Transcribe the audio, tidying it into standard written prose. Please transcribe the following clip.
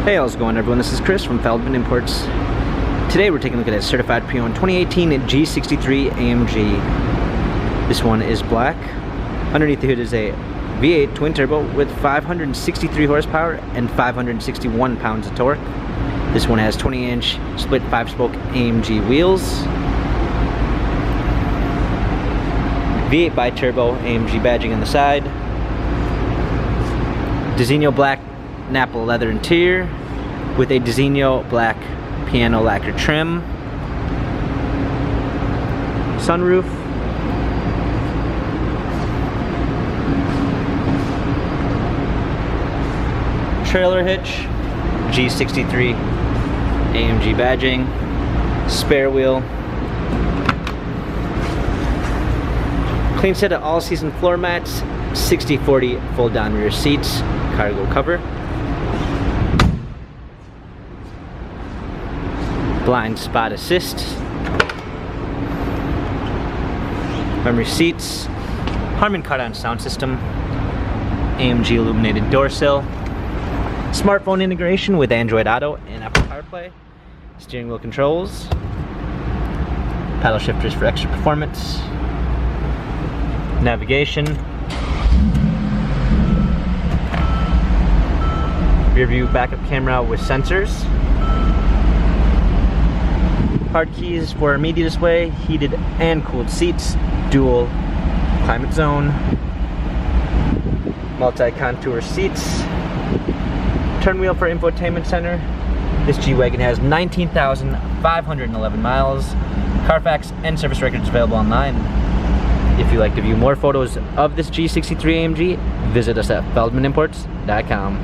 Hey, how's it going, everyone? This is Chris from Feldmann Imports. Today we're taking a look at a certified pre-owned 2018 G63 AMG. This one is black. Underneath the hood is a V8 twin turbo with 563 horsepower and 561 pounds of torque. This one has 20-inch split 5-spoke AMG wheels. V8 bi-turbo AMG badging on the side. Designo black Napa leather interior with a Designo black piano lacquer trim. Sunroof. Trailer hitch. G63 AMG badging. Spare wheel. Clean set of all-season floor mats. 60/40 fold-down rear seats. Cargo cover. Blind spot assist. Memory seats. Harman Kardon sound system. AMG illuminated door sill. Smartphone integration with Android Auto and Apple CarPlay. Steering wheel controls. Paddle shifters for extra performance. Navigation. Rear view backup camera with sensors. Hard keys for media display, heated and cooled seats, dual climate zone, multi-contour seats, turn wheel for infotainment center. This G-Wagon has 19,511 miles. Carfax and service records available online. If you'd like to view more photos of this G63 AMG, visit us at feldmanimports.com.